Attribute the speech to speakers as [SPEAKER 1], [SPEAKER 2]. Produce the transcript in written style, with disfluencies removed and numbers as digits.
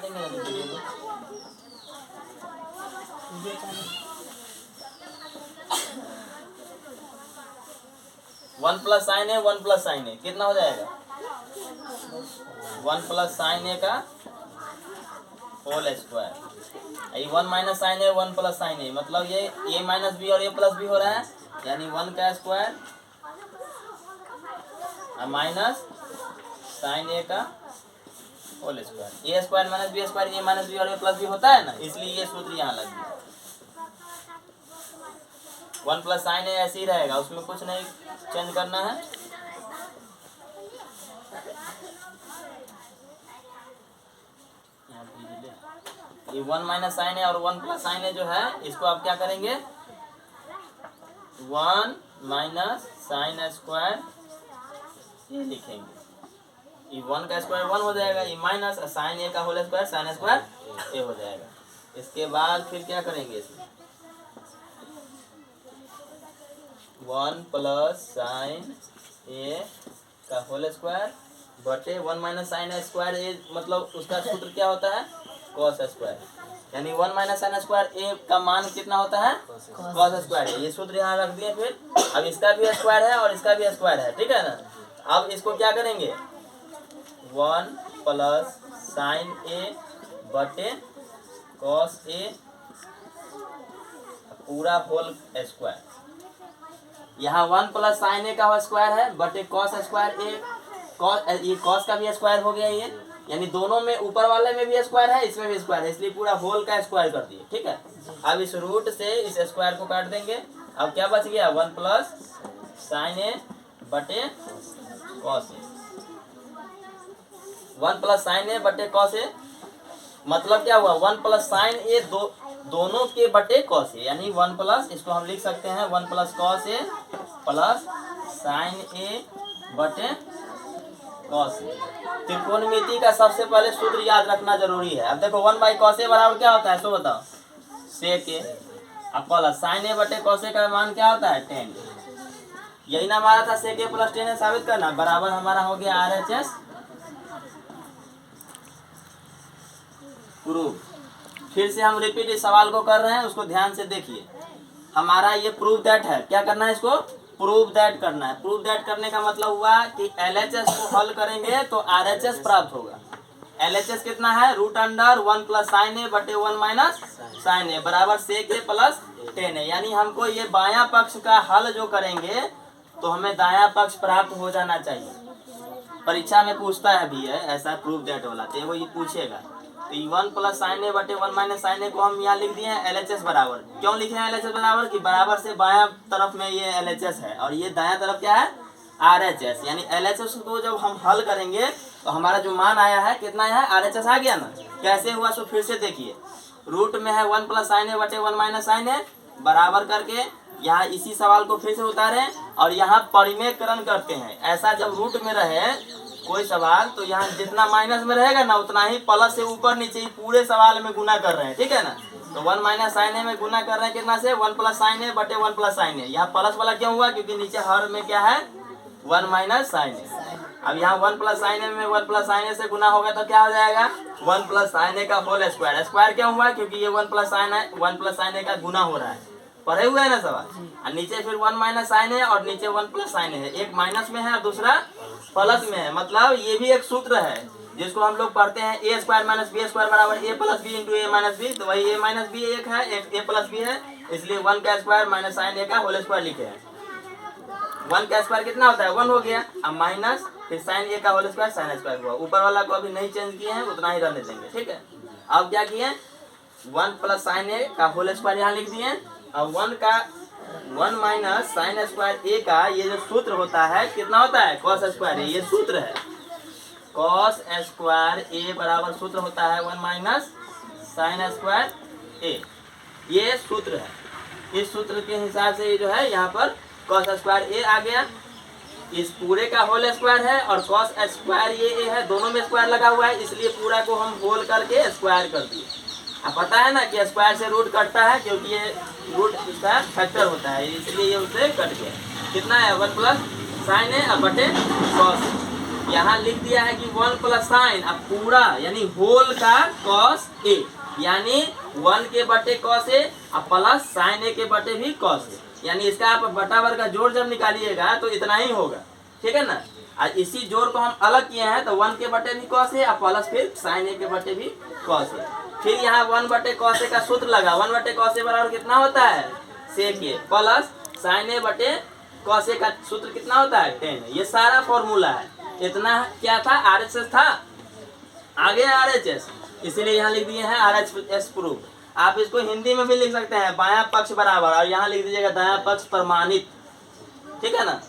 [SPEAKER 1] देंगे ना वीडियो को। 1 plus sine A 1 plus sine ए कितना हो जाएगा 1 प्लस साइन ए का होल स्क्वायर। ये 1 minus sine A 1 plus sine A मतलब ये a माइनस बी और a प्लस बी हो रहा है यानी 1 का स्क्वायर माइनस साइन ए का whole square. A square minus B square a minus B और a प्लस बी होता है ना, इसलिए ये सूत्र यहाँ लग गया। 1 प्लस साइन ए ऐसे ही रहेगा, उसमें कुछ नहीं चेंज करना है। ये 1 माइनस साइन ए और 1 प्लस साइन ए जो है इसको आप क्या करेंगे 1 माइनस साइन स्क्वायर ये लिखेंगे। ये 1 का स्क्वायर 1 हो जाएगा, ये माइनस साइन ए का होल स्क्वायर साइन स्क्वायर ए हो जाएगा। इसके बाद फिर क्या करेंगे इसमें 1 प्लस साइन ए का होल स्क्वायर बटे 1 माइनस साइन स्क्वायर ए मतलब उसका सूत्र क्या होता है कॉस स्क्वायर, यानी 1 माइनस साइन स्क्वायर ए का मान कितना होता है कॉस स्क्वायर है। ये सूत्र यहाँ रख दिए। फिर अब इसका भी स्क्वायर है और इसका भी स्क्वायर है, ठीक है ना। अब इसको क्या करेंगे 1 प्लस साइन ए बटे कॉस ए पूरा होल स्क्वायर। यहाँ 1 प्लस साइन ए का स्क्वायर है बटे कॉस स्क्वायर ए ये कॉस का भी स्क्वायर हो गया ये, यानी दोनों में ऊपर वाले में भी स्क्वायर है इसमें भी स्क्वायर है, इसलिए पूरा होल का स्क्वायर कर दिए, ठीक है। अब इस रूट से इस स्क्वायर को काट देंगे। अब क्या बच गया 1 प्लस साइन ए बटे कॉस ए। 1 प्लस साइन ए बटे कॉस ए मतलब क्या हुआ 1 प्लस साइन ए दोनों के बटे कॉस ए, यानी 1 प्लस इसको हम लिख सकते हैं 1 plus cos A plus sine ए बटे कॉस ए। त्रिकोणमिति का सबसे पहले सूत्र याद रखना जरूरी है। अब देखो 1 बाई कॉस ए बराबर क्या होता है सो बताओ सेक ए। अब प्लस साइन ए बटे कॉस ए का मान क्या होता है 10। यही ना हमारा था सेक ए प्लस 10 साबित करना, बराबर हमारा हो गया RHS प्रूफ। फिर से हम रिपीट इस सवाल को कर रहे हैं, उसको ध्यान से देखिए। हमारा ये प्रूफ दैट है, क्या करना है इसको प्रूफ दैट करना है। प्रूफ दैट करने का मतलब हुआ कि LHS को हल करेंगे तो RHS प्राप्त होगा। LHS कितना है रूट अंडर 1 प्लस साइन ए बटे 1 माइनस साइन ए बराबर सेक ए प्लस 10 है। यानी हमको ये बायां पक्ष का हल जो करेंगे तो हमें दायां पक्ष प्राप्त हो जाना चाहिए। परीक्षा में पूछता है भी है ऐसा प्रूफ दैट वाला, तो वो ये पूछेगा। तो 1 प्लस साइन ए बटे 1 माइनस साइन ए को हम यहाँ लिख दिए हैं LHS बराबर। क्यों लिखे हैं LHS बराबर कि बराबर से बायां तरफ में ये LHS है और ये दायां तरफ क्या है RHS, यानी LHS को जब हम हल करेंगे तो हमारा जो मान आया है कितना है RHS आ गया ना। कैसे हुआ सो फिर से देखिए। रूट में है 1 प्लस साइन ए बटे 1 माइनस साइन ए बराबर करके यहाँ इसी सवाल को फिर से उतारें और यहाँ परिमेयकरण करते हैं। ऐसा जब रूट में रहे कोई सवाल तो यहाँ जितना माइनस में रहेगा ना उतना ही प्लस से ऊपर नीचे ही पूरे सवाल में गुना कर रहे हैं, ठीक है ना। तो 1 माइनस साइन ए में गुना कर रहे हैं कितना से 1 प्लस साइन ए बटे 1 प्लस साइन ए। यहाँ प्लस वाला क्यों हुआ क्योंकि नीचे हर में क्या है 1 माइनस साइन ए। अब यहाँ 1 प्लस साइन ए में 1 प्लस साइन ए से गुना होगा तो क्या हो जाएगा 1 प्लस साइन ए का होल स्क्वायर। स्क्वायर क्यों हुआ क्योंकि ये 1 प्लस साइन ए का गुना हो रहा है, पढ़े हुए है ना सवाल। और नीचे फिर 1 माइनस साइन है और नीचे 1 प्लस साइन है, एक माइनस में है और दूसरा प्लस में है। मतलब ये भी एक सूत्र है जिसको हम लोग पढ़ते हैं ए स्क्वायर माइनस बी स्क्वायर बराबर ए प्लस बी इंटू ए माइनस बी। तो वही ए माइनस बी एक है एक ए प्लस बी है, इसलिए 1 का स्क्वायर माइनस साइन ए का होल स्क्वायर लिखे हैं। 1 का स्क्वायर कितना होता है 1 हो गया, अब माइनस फिर साइन ए का होल स्क्वायर साइन स्क्वायर हुआ। ऊपर वाला को अभी नहीं चेंज किए हैं उतना ही रहने देंगे, ठीक है। अब क्या किए 1 प्लस साइन ए का होल स्क्वायर यहाँ लिख दिए। अब 1 माइनस साइन स्क्वायर ए का ये जो सूत्र होता है कितना होता है कॉस स्क्वायर ए, ये सूत्र है कॉस स्क्वायर ए बराबर सूत्र होता है 1 माइनस साइन स्क्वायर ए, ये सूत्र है। इस सूत्र के हिसाब से ये जो है यहाँ पर कॉस स्क्वायर ए आ गया, इस पूरे का होल स्क्वायर है और कॉस स्क्वायर ये ए है, दोनों में स्क्वायर लगा हुआ है इसलिए पूरा को हम होल करके स्क्वायर कर दिए। अब पता है ना कि स्क्वायर से रूट कटता है क्योंकि ये रूट इसका फैक्टर होता है, इसलिए ये उससे कट गया। कितना है 1 प्लस साइन ए बटे कॉस। यहाँ लिख दिया है कि 1 प्लस साइन, अब पूरा यानी होल का कॉस ए, यानी 1 के बटे कॉस ए अब प्लस साइन ए के बटे भी कॉस ए, यानी इसका आप बटाबर का जोड़ जब निकालिएगा तो इतना ही होगा, ठीक है ना। आज इसी जोड़ को हम अलग किए हैं तो 1 के बटे भी कॉस ए और प्लस फिर साइन ए के बटे भी कॉस ए। फिर यहाँ 1 बटे कॉस ए का सूत्र लगा, 1 बटे कॉस ए बराबर कितना होता है सेक ए, प्लस साइन ए बटे कॉस ए का सूत्र कितना होता है 10। ये सारा फॉर्मूला है, इतना क्या था RHS था, आगे RHS, इसीलिए यहाँ लिख दिए हैं RHS प्रूफ। आप इसको हिंदी में भी लिख सकते हैं, बायां पक्ष बराबर, और यहाँ लिख दीजिएगा दायां पक्ष प्रमाणित, ठीक है ना।